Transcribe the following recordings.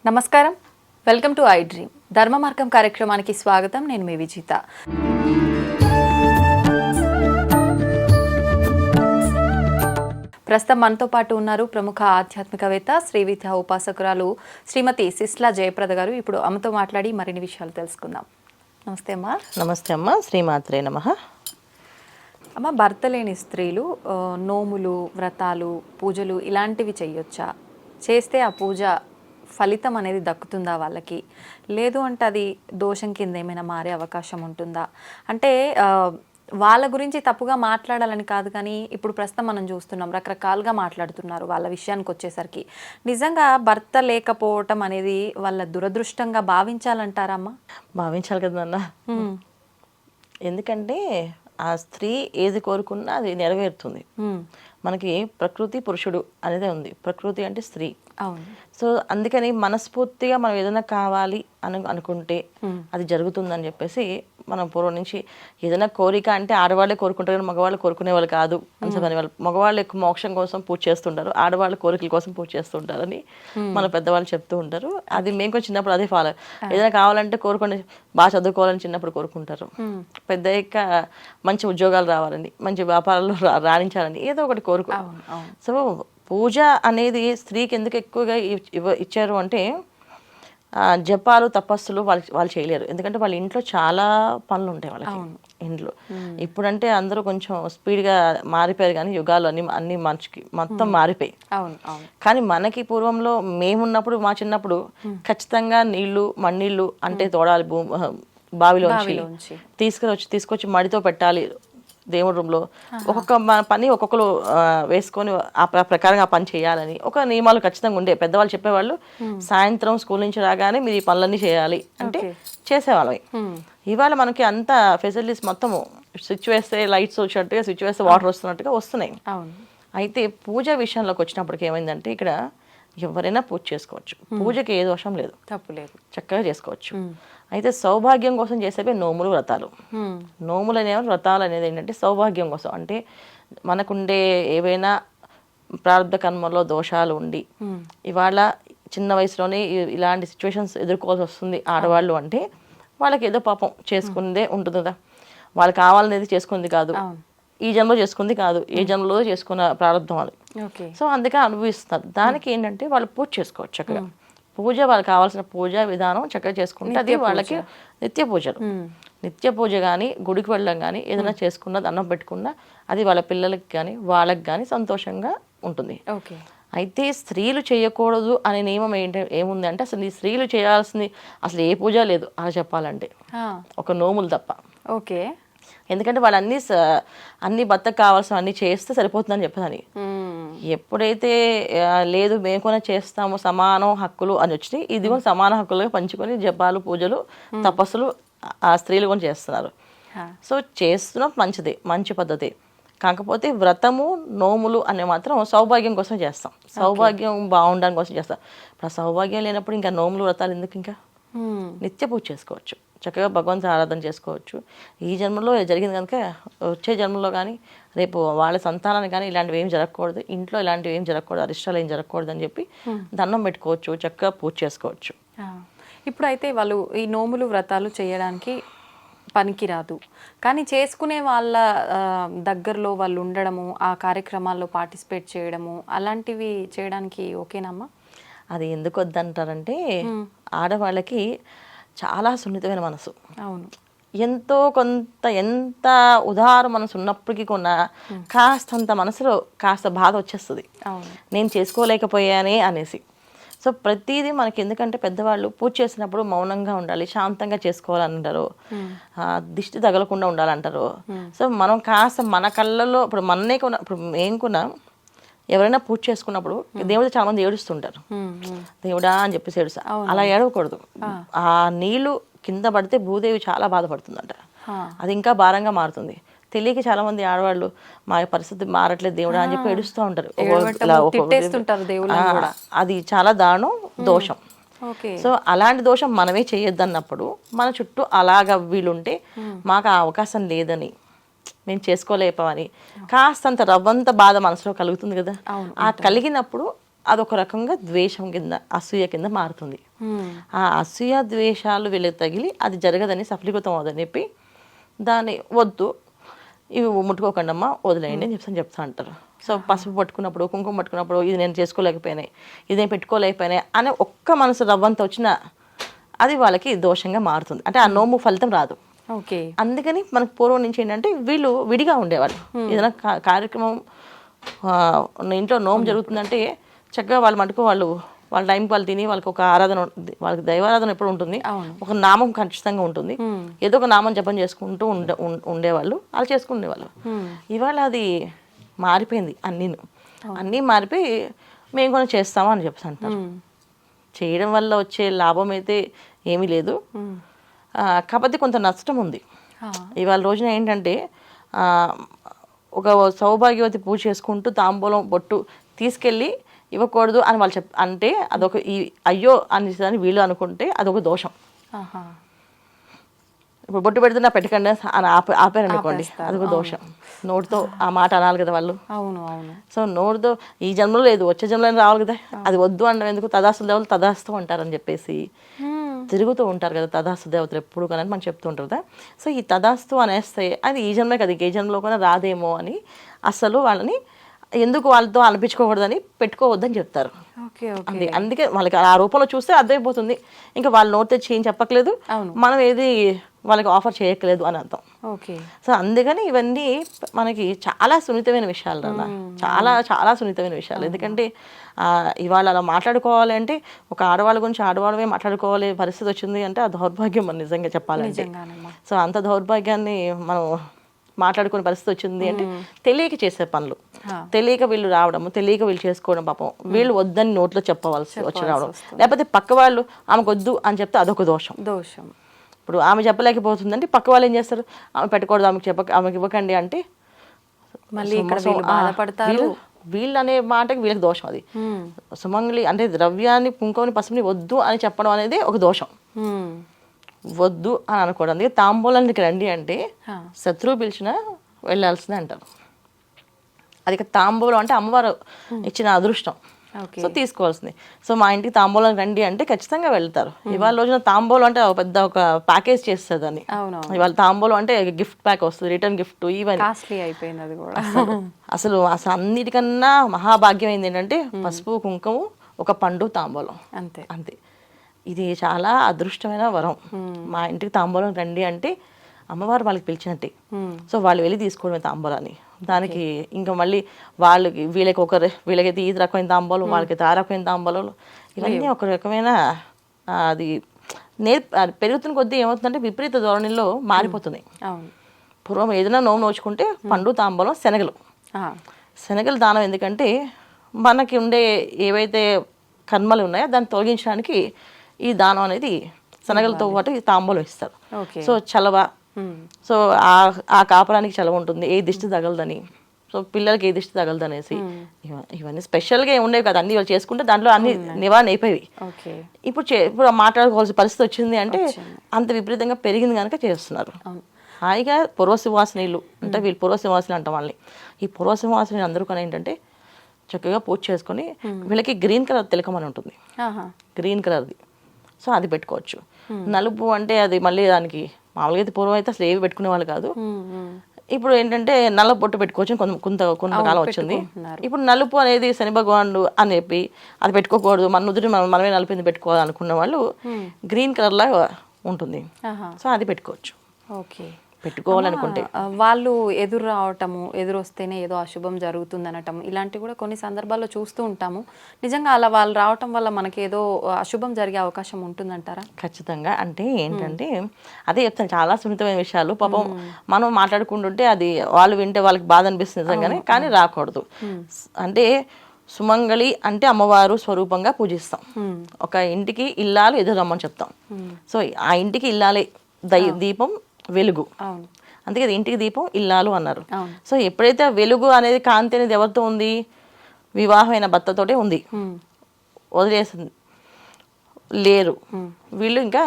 నమస్కారం, welcome to I dream. ధర్మ మార్గం కార్యక్రమానికి స్వాగతం. నేను మీ విజిత. ప్రస్తుతం మనతో పాటు ఉన్నారు ప్రముఖ ఆధ్యాత్మికవేత్త శ్రీ విద్యా ఉపాసకురాలు శ్రీమతి సిస్లా జయప్రద గారు. ఇప్పుడు అమ్మతో మాట్లాడి మరిన్ని విషయాలు తెలుసుకుందాం. నమస్తే అమ్మా. నమస్తే అమ్మ. శ్రీమాత్రే నమః. అమ్మ, భర్త లేని స్త్రీలు నోములు, వ్రతాలు, పూజలు ఇలాంటివి చేయొచ్చా? చేస్తే ఆ పూజ ఫలితం అనేది దక్కుతుందా వాళ్ళకి? లేదు అంటే అది దోషం కింద ఏమైనా మారే అవకాశం ఉంటుందా? అంటే వాళ్ళ గురించి తప్పుగా మాట్లాడాలని కాదు, కానీ ఇప్పుడు ప్రస్తుతం మనం చూస్తున్నాం రకరకాలుగా మాట్లాడుతున్నారు. వాళ్ళ విషయానికి వచ్చేసరికి నిజంగా భర్త లేకపోవటం అనేది వాళ్ళ దురదృష్టంగా భావించాలంటారమ్మా? భావించాలి కదా అన్న. ఎందుకంటే ఆ స్త్రీ ఏది కోరుకున్నా అది నెరవేరుతుంది. మనకి ప్రకృతి పురుషుడు అనేది ఉంది. ప్రకృతి అంటే స్త్రీ. సో అందుకని మనస్ఫూర్తిగా మనం ఏదైనా కావాలి అనుకుంటే అది జరుగుతుందని చెప్పేసి మనం పూర్వం నుంచి ఏదైనా కోరిక అంటే ఆడవాళ్ళే కోరుకుంటారు కానీ మగవాళ్ళు కోరుకునే వాళ్ళు కాదు అని చెప్పని వాళ్ళు. మగవాళ్ళు ఎక్కువ మోక్షం కోసం పూజ చేస్తుంటారు, ఆడవాళ్ళు కోరికల కోసం పూజ చేస్తుంటారని మన పెద్దవాళ్ళు చెప్తూ ఉంటారు. అది మేము కూడా చిన్నప్పుడు అదే ఫాలో. ఏదైనా కావాలంటే కోరుకొని బాగా చదువుకోవాలని చిన్నప్పుడు కోరుకుంటారు. పెద్ద మంచి ఉద్యోగాలు రావాలని, మంచి వ్యాపారాల్లో రాణించాలని ఏదో ఒకటి కోరుకో. సో పూజ అనేది స్త్రీకి ఎందుకు ఎక్కువగా ఇచ్చారు అంటే జపాలు, తపస్సులు వాళ్ళు చేయలేరు. ఎందుకంటే వాళ్ళ ఇంట్లో చాలా పనులు ఉంటాయి వాళ్ళకి ఇంట్లో. ఇప్పుడంటే అందరూ కొంచెం స్పీడ్గా మారిపోయారు, కానీ యుగాలు అన్ని మనిషికి మొత్తం మారిపోయి. కానీ మనకి పూర్వంలో మేమున్నప్పుడు, మా చిన్నప్పుడు ఖచ్చితంగా నీళ్లు, మಣ್ಣీళ్ళు అంటే తోడాలి, బావిలోంచి తీసుకొచ్చి మడితో పెట్టాలి దేవుడి రూమ్లో. ఒక్కొక్క పని ఒక్కొక్కరు వేసుకొని ఆ ప్రకారంగా ఆ పని చేయాలని ఒక నియమాలు ఖచ్చితంగా ఉండే. పెద్దవాళ్ళు చెప్పేవాళ్ళు సాయంత్రం స్కూల్ నుంచి రాగానే మీరు ఈ పనులన్నీ చేయాలి అంటే చేసేవాళ్ళవి. ఇవాళ మనకి అంత ఫెసిలిటీస్ మొత్తము స్విచ్ వేస్తే లైట్స్ వచ్చినట్టుగా, స్విచ్ వేస్తే వాటర్ వస్తున్నట్టుగా వస్తున్నాయి. అయితే పూజ విషయంలోకి వచ్చినప్పటికి ఏమైందంటే ఇక్కడ ఎవరైనా పూజ చేసుకోవచ్చు. పూజకి ఏ దోషం లేదు, తప్పు లేదు, చక్కగా చేసుకోవచ్చు. అయితే సౌభాగ్యం కోసం చేసేవి నోములు, వ్రతాలు. నోములు అనేవి, వ్రతాలు అనేది ఏంటంటే సౌభాగ్యం కోసం. అంటే మనకుండే ఏవైనా ప్రారంభ కర్మలో దోషాలు ఉండి ఇవాళ చిన్న వయసులోనే ఇలాంటి సిచ్యువేషన్స్ ఎదుర్కోవాల్సి వస్తుంది ఆడవాళ్ళు అంటే వాళ్ళకి ఏదో పాపం చేసుకుందే ఉంటుంది కదా. వాళ్ళకి కావాలనేది చేసుకుంది కాదు, ఈ జన్మలో చేసుకుంది కాదు, ఏ జన్మలో చేసుకున్న ప్రారంభం వాళ్ళు. సో అందుకే అనుభవిస్తున్నారు. దానికి ఏంటంటే వాళ్ళు పూజ చేసుకోవచ్చు చక్కగా. పూజ వాళ్ళకి కావాల్సిన పూజా విధానం చక్కగా చేసుకుంటే అది వాళ్ళకి నిత్య పూజలు. నిత్య పూజ కానీ, గుడికి వెళ్ళడం కానీ, ఏదైనా చేసుకున్నా, దండం పెట్టుకున్నా అది వాళ్ళ పిల్లలకి కానీ వాళ్ళకి కానీ సంతోషంగా ఉంటుంది. అయితే స్త్రీలు చేయకూడదు అనే నియమం ఏముంది అంటే అసలు ఈ స్త్రీలు చేయాల్సింది అసలు ఏ పూజ లేదు అలా చెప్పాలంటే, ఒక నోములు తప్ప. ఓకే. ఎందుకంటే వాళ్ళు అన్ని భర్తకు కావాల్సిన అన్ని చేస్తే సరిపోతుందని చెప్పదని. ఎప్పుడైతే లేదు మేము కూడా చేస్తాము సమానం హక్కులు అని వచ్చినాయి, ఇది కూడా సమాన హక్కులుగా పంచుకొని జపాలు, పూజలు, తపస్సులు ఆ స్త్రీలు కూడా చేస్తున్నారు. సో చేస్తున్నాం, మంచిదే, మంచి పద్ధతి. కాకపోతే వ్రతము, నోములు అనే మాత్రం సౌభాగ్యం కోసం చేస్తాం. సౌభాగ్యం బాగుండడం కోసం చేస్తాం. ఇప్పుడు సౌభాగ్యం లేనప్పుడు ఇంకా నోములు, వ్రతాలు ఎందుకు? ఇంకా నిత్య పూజ చేసుకోవచ్చు, చక్కగా భగవంతు ఆరాధన చేసుకోవచ్చు. ఈ జన్మలో జరిగింది కనుక వచ్చే జన్మలో కానీ రేపు వాళ్ళ సంతానాన్ని కానీ ఇలాంటివి ఏం జరగకూడదు, ఇంట్లో ఇలాంటివి ఏం జరగకూడదు, అరిష్టాలు ఏం జరగకూడదు అని చెప్పి దండం పెట్టుకోవచ్చు, చక్కగా పూజ చేసుకోవచ్చు. ఇప్పుడైతే వాళ్ళు ఈ నోములు, వ్రతాలు చేయడానికి పనికిరాదు, కానీ చేసుకునే వాళ్ళ దగ్గరలో వాళ్ళు ఉండడము, ఆ కార్యక్రమాల్లో పార్టిసిపేట్ చేయడము అలాంటివి చేయడానికి ఓకేనమ్మా? అది ఎందుకు వద్దంటారంటే ఆడవాళ్ళకి చాలా సున్నితమైన మనసు. అవును. ఎంతో కొంత ఎంత ఉదార మనసు ఉన్నప్పటికీ కూడా కాస్తంత మనసులో కాస్త బాధ వచ్చేస్తుంది, నేను చేసుకోలేకపోయానే అనేసి. సో ప్రతిదీ మనకి ఎందుకంటే పెద్దవాళ్ళు పూజ చేసినప్పుడు మౌనంగా ఉండాలి, శాంతంగా చేసుకోవాలంటారు, దిష్టి తగలకుండా ఉండాలంటారు. సో మనం కాస్త మన కళ్ళలో ఇప్పుడు మన్నే కొన్న ఇప్పుడు మేము కూడా ఎవరైనా పూజ చేసుకున్నప్పుడు దేవుడు చాలా మంది ఏడుస్తుంటారు, దేవుడా అని చెప్పేసి ఏడుస్తా. అలా ఏడవకూడదు. ఆ నీళ్లు కింద పడితే భూదేవి చాలా బాధపడుతుందంట, అది ఇంకా భారంగా మారుతుంది. తెలియక చాలా మంది ఆడవాళ్ళు మా పరిస్థితి మారట్లేదు దేవుడా అని చెప్పి ఏడుస్తూ ఉంటారు. అది చాలా దారుణం, దోషం. సో అలాంటి దోషం మనమే చేయొద్దన్నప్పుడు మన చుట్టూ అలాగ వీలుంటే మాకు ఆ అవకాశం లేదని, మేము చేసుకోలేకపోవని కాస్తంత రవ్వంత బాధ మనసులో కలుగుతుంది కదా. ఆ కలిగినప్పుడు అదొక రకంగా ద్వేషం కింద, అసూయ కింద మారుతుంది. ఆ అసూయ ద్వేషాలు వీళ్ళకి తగిలి అది జరగదని, సఫలీకృతం అవదని చెప్పి దాన్ని వద్దు, ఇవి ముట్టుకోకండి అమ్మా, వదిలేయండి అని చెప్తా అంటారు. సో పసుపు పట్టుకున్నప్పుడు, కుంకుమ పట్టుకున్నప్పుడు ఇది నేను చేసుకోలేకపోయినాయి, ఇదేం పెట్టుకోలేకపోయినాయి అనే ఒక్క మనసు రవ్వంత వచ్చినా అది వాళ్ళకి దోషంగా మారుతుంది. అంటే ఆ నోము ఫలితం రాదు. ఓకే. అందుకని మనకు పూర్వం నుంచి ఏంటంటే వీళ్ళు విడిగా ఉండేవాళ్ళు. ఏదైనా కార్యక్రమం ఇంట్లో నోము జరుగుతుందంటే చక్కగా వాళ్ళ మటుకు వాళ్ళ టైంకి వాళ్ళు తిని, వాళ్ళకి ఒక ఆరాధన ఉంటుంది, వాళ్ళకి దైవారాధన ఎప్పుడు ఉంటుంది, ఒక నామం ఖచ్చితంగా ఉంటుంది, ఏదో ఒక నామం జపం చేసుకుంటూ ఉండేవాళ్ళు, అలా చేసుకునేవాళ్ళు. ఇవాళ అది మారిపోయింది. అన్నీ మారిపోయి మేము కూడా చేస్తామా అని చెప్పి అంటారు. చేయడం వల్ల వచ్చే లాభం అయితే ఏమీ లేదు, కాకపోతే కొంత నష్టం ఉంది. ఇవాళ రోజున ఏంటంటే ఒక సౌభాగ్యవతి పూజ చేసుకుంటూ తాంబూలం బొట్టు తీసుకెళ్ళి ఇవ్వకూడదు అని వాళ్ళు అంటే అదొక అయ్యో అని వీళ్ళు అనుకుంటే అదొక దోషం. ఇప్పుడు బొట్టు పెడుతున్నా పెట్టకండి అని ఆపారనుకోండి, అదొక దోషం. నోటితో ఆ మాట అనాలి కదా వాళ్ళు. అవును అవును. సో నోటితో ఈ జన్మలో లేదు, వచ్చే జన్మలో రావాలి కదా, అది వద్దు అనడం ఎందుకు, తదాస్తు దేవతలు తదాస్తు అంటారని చెప్పేసి తిరుగుతూ ఉంటారు కదా తదాస్తు దేవతలు ఎప్పుడు కానీ మనం చెప్తూ ఉంటారు కదా. సో ఈ తదాస్తు అనేస్తే అది ఈ జన్మే కదా, ఏ జన్మలో కూడా రాదేమో అని అసలు వాళ్ళని ఎందుకు వాళ్ళతో అనిపించుకోకూడదని పెట్టుకోవద్దని చెప్తారు. అందుకే వాళ్ళకి ఆ రూపంలో చూస్తే అర్థమైపోతుంది, ఇంకా వాళ్ళ నోట్ తెచ్చి ఏం చెప్పట్లేదు, మనం ఏది వాళ్ళకి ఆఫర్ చేయట్లేదు అని అర్థం. సో అందుకని ఇవన్నీ మనకి చాలా సున్నితమైన విషయాలు అన్న, చాలా చాలా సున్నితమైన విషయాలు. ఎందుకంటే ఇవాళ అలా మాట్లాడుకోవాలి అంటే ఒక ఆడవాళ్ళ గురించి ఆడవాళ్ళమే మాట్లాడుకోవాలి పరిస్థితి వచ్చింది అంటే ఆ దౌర్భాగ్యం మనం నిజంగా చెప్పాలంటే. సో అంత దౌర్భాగ్యాన్ని మనం మాట్లాడుకునే పరిస్థితి వచ్చింది అంటే తెలియక చేసే పనులు, తెలియక వీళ్ళు రావడము, తెలియక వీళ్ళు చేసుకోవడం, పాపం వీళ్ళు వద్దని నోట్లో చెప్పవలసి వచ్చి రావడం, లేకపోతే పక్క వాళ్ళు ఆమెకు వద్దు అని చెప్తే అదొక దోషం. ఇప్పుడు ఆమె చెప్పలేకపోతుందంటే పక్క వాళ్ళు ఏం చేస్తారు, ఆమె పెట్టకూడదు, ఆమెకి ఇవ్వకండి అంటే మళ్ళీ బాధపడతారు. వీళ్ళు అనే మాటకి వీళ్ళకి దోషం. అది సుమంగళి అంటే ద్రవ్యాన్ని, కుంకుమని, పసుపుని వద్దు అని చెప్పడం అనేది ఒక దోషం. వద్దు అని అనుకోవడం. అందుకే తాంబూలానికి రండి అంటే శత్రువు పిలిచినా వెళ్ళాల్సిందే అంటారు. అది తాంబూలం అంటే అమ్మవారు ఇచ్చిన అదృష్టం, సో తీసుకోవాల్సింది. సో మా ఇంటికి తాంబూలం రండి అంటే ఖచ్చితంగా వెళ్తారు. ఇవాళ రోజున తాంబూలం అంటే పెద్ద ఒక ప్యాకేజ్ చేస్తుంది అని. ఇవాళ తాంబూలం అంటే గిఫ్ట్ ప్యాక్ వస్తుంది, రిటర్న్ గిఫ్ట్, ఈవెన్ అసలు అన్నిటికన్నా మహాభాగ్యం ఏంది ఏంటంటే పసుపు, కుంకుమ, ఒక పండు, తాంబూలం. అంతే. ఇది చాలా అదృష్టమైన వరం. మా ఇంటికి తాంబూలం రండి అంటే అమ్మవారు వాళ్ళకి పిలిచినట్టే. సో వాళ్ళు వెళ్ళి తీసుకోవడమే తాంబూలాన్ని. దానికి ఇంకా మళ్ళీ వాళ్ళకి వీళ్ళకైతే ఈ రకమైన తాంబూలం, వాళ్ళకైతే ఆ రకమైన తాంబూలాలు, ఇవన్నీ ఒక రకమైన అది పెరుగుతున్న కొద్దీ ఏమవుతుందంటే విపరీత ధోరణిలో మారిపోతుంది. పూర్వం ఏదైనా నోచుకుంటే పండు, తాంబూలం, శనగలు దానం. ఎందుకంటే మనకి ఉండే ఏవైతే కర్మలు ఉన్నాయో దాన్ని తొలగించడానికి ఈ దానం అనేది శనగలతో పాటు ఈ తాంబూలం ఇస్తారు. సో చలవ, సో ఆ కాపురానికి చలవ ఉంటుంది, ఏ దిష్టి తగలదని, సో పిల్లలకి ఏ దిష్టి తగలదనేసి ఇవన్నీ స్పెషల్గా ఉండేవి కదా. అన్ని వాళ్ళు చేసుకుంటే దాంట్లో అన్ని నివారణ అయిపోయి ఇప్పుడు మాట్లాడుకోవాల్సిన పరిస్థితి వచ్చింది అంటే అంత విపరీతంగా పెరిగింది కనుక చేస్తున్నారు. హాయిగా పూర్వసింహాసనీయులు అంటే వీళ్ళు పూర్వసింహాసనీయులు అంటాం వాళ్ళని. ఈ పూర్వసింహాసనీయులు అందరూ కానీ ఏంటంటే చక్కగా పూజ చేసుకొని వీళ్ళకి గ్రీన్ కలర్ తిలకం అని ఉంటుంది, గ్రీన్ కలర్ది. సో అది పెట్టుకోవచ్చు. నలుపు అంటే అది మళ్ళీ దానికి మామూలుగా అయితే పూర్వం అయితే అసలు ఏవి పెట్టుకునే వాళ్ళు కాదు. ఇప్పుడు ఏంటంటే నల్ల బొట్టు పెట్టుకోవచ్చు, కొంతకాలం వచ్చింది. ఇప్పుడు నలుపు అనేది శని భగవానుడు అని చెప్పి అది పెట్టుకోకూడదు, మన నుదుటి మనమే నలుపుని పెట్టుకోవాలి అనుకున్న వాళ్ళు గ్రీన్ కలర్ లా ఉంటుంది. సో అది పెట్టుకోవచ్చు పెట్టుకోవాలనుకుంటే. వాళ్ళు ఎదురు రావటము, ఎదురు వస్తేనే ఏదో అశుభం జరుగుతుంది అనటం, ఇలాంటివి కూడా కొన్ని సందర్భాల్లో చూస్తూ ఉంటాము. నిజంగా అలా వాళ్ళు రావటం వల్ల మనకి ఏదో అశుభం జరిగే అవకాశం ఉంటుందంటారా? ఖచ్చితంగా. అంటే ఏంటంటే అదే చెప్తాను, చాలా సున్నితమైన విషయాలు. పాపం మనం మాట్లాడుకుంటుంటే అది వాళ్ళు వింటే వాళ్ళకి బాధ అనిపిస్తుంది నిజంగానే, కానీ రాకూడదు. అంటే సుమంగళి అంటే అమ్మవారు స్వరూపంగా పూజిస్తాం. ఒక ఇంటికి ఇల్లాలు ఎదురు రమ్మని చెప్తాం. సో ఆ ఇంటికి ఇల్లాలే దీపం, వెలుగు. అందుకే ఇంటికి దీపం, ఇల్లాలు అన్నారు. సో ఎప్పుడైతే వెలుగు అనేది, కాంతి అనేది ఎవరితో ఉంది, వివాహమైన భర్తతోటే ఉంది. వదిలేసింది లేరు వీళ్ళు, ఇంకా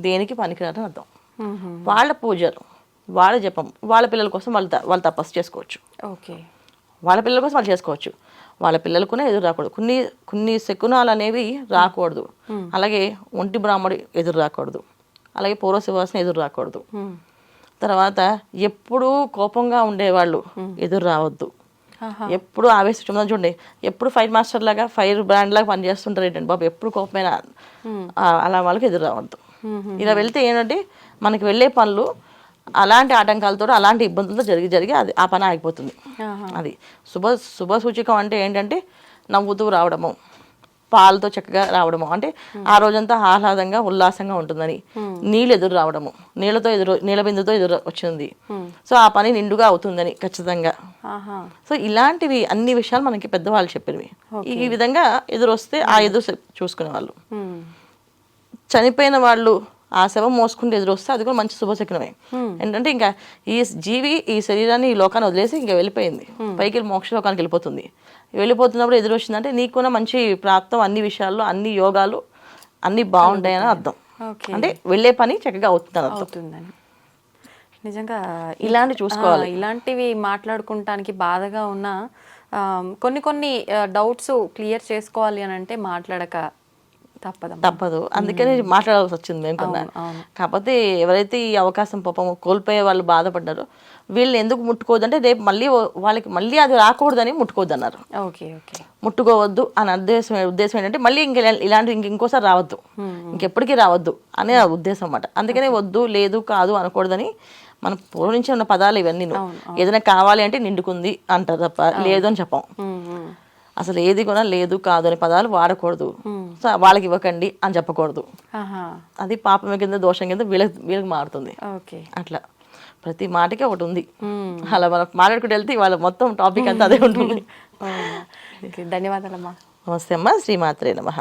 దేనికి పనికిరారని అర్థం. వాళ్ళ పూజలు, వాళ్ళ జపం, వాళ్ళ పిల్లల కోసం వాళ్ళు తపస్సు చేసుకోవచ్చు. వాళ్ళ పిల్లల కోసం వాళ్ళు చేసుకోవచ్చు, వాళ్ళ పిల్లలకునే ఎదురు రాకూడదు. కొన్ని శకునాలు అనేవి రాకూడదు. అలాగే ఒంటి బ్రాహ్మడు ఎదురు రాకూడదు, అలాగే పూర్వశివాసన ఎదురు రాకూడదు. తర్వాత ఎప్పుడూ కోపంగా ఉండేవాళ్ళు ఎదురు రావద్దు. ఎప్పుడు ఆవేశం చూడండి, ఎప్పుడు ఫైర్ మాస్టర్ లాగా ఫైర్ బ్రాండ్ లాగా పనిచేస్తుంటారు ఏంటంటే బాబు, ఎప్పుడు కోపమైన అలా వాళ్ళకి ఎదురు రావద్దు. ఇలా వెళ్తే ఏంటంటే మనకి వెళ్ళే పనులు అలాంటి ఆటంకాలతో అలాంటి ఇబ్బందులతో జరిగి అది ఆ పని ఆగిపోతుంది. అది శుభ సూచకం అంటే ఏంటంటే నవ్వుతూ రావడము, పాలతో చక్కగా రావడము, అంటే ఆ రోజంతా ఆహ్లాదంగా ఉల్లాసంగా ఉంటుందని. నీళ్ళు ఎదురు రావడము, నీళ్ళ బిందుతో ఎదురు వచ్చింది, సో ఆ పని నిండుగా అవుతుందని ఖచ్చితంగా. సో ఇలాంటివి అన్ని విషయాలు మనకి పెద్దవాళ్ళు చెప్పినవి. ఈ విధంగా ఎదురు వస్తే ఆ ఎదురు చూసుకునే వాళ్ళు. చనిపోయిన వాళ్ళు ఆ శవం మోసుకుంటూ ఎదురు వస్తే అది కూడా మంచి శుభశకునమే. ఏంటంటే ఇంకా ఈ జీవి ఈ శరీరాన్ని ఈ లోకాన్ని వదిలేసి ఇంకా వెళ్ళిపోయింది, పైకి మోక్ష లోకానికి వెళ్ళిపోతుంది. వెళ్ళిపోతున్నప్పుడు ఎదురు వచ్చిందంటే నీకు కూడా మంచి ప్రాప్తం, అన్ని విషయాల్లో అన్ని యోగాలు అన్ని బాగుంటాయని అర్థం. అంటే వెళ్ళే పని చక్కగా అవుతుందని. నిజంగా ఇలాంటివి చూసుకోవాలి. ఇలాంటివి మాట్లాడుకుంటానికి బాధగా ఉన్న కొన్ని డౌట్స్ క్లియర్ చేసుకోవాలి అని అంటే మాట్లాడక తప్పదు. అందుకని మాట్లాడాల్సి వచ్చింది మేము కూడా. కాకపోతే ఎవరైతే ఈ అవకాశం పాపం కోల్పోయే వాళ్ళు బాధపడ్డారో వీళ్ళని ఎందుకు ముట్టుకోవద్దు అంటే రేపు వాళ్ళకి మళ్ళీ అది రాకూడదని ముట్టుకోవద్దు అన్నారు. ముట్టుకోవద్దు అని ఉద్దేశం ఏంటంటే మళ్ళీ ఇంకోసారి రావద్దు, ఇంకెప్పటికీ రావద్దు అనే ఉద్దేశం అన్నమాట. అందుకనే వద్దు, లేదు, కాదు అనకూడదని మన పూర్వం నుంచి ఉన్న పదాలు ఇవన్నీ. ఏదైనా కావాలి అంటే నిండుకుంది అంటారు తప్ప లేదు అని చెప్పాం. అసలు ఏది కూడా లేదు, కాదు అనే పదాలు వాడకూడదు. సో వాళ్ళకి ఇవ్వకండి అని చెప్పకూడదు. అది పాపం కింద దోషం కింద వీళ్ళకి మారుతుంది. అట్లా ప్రతి మాటకి ఒకటి ఉంది. అలా మనం మాట్లాడుకుంటూ వెళ్తే వాళ్ళ మొత్తం టాపిక్ అంతా అదే ఉంటుంది. ధన్యవాదాలమ్మా. నమస్తే అమ్మా. శ్రీమాత్రే నమః.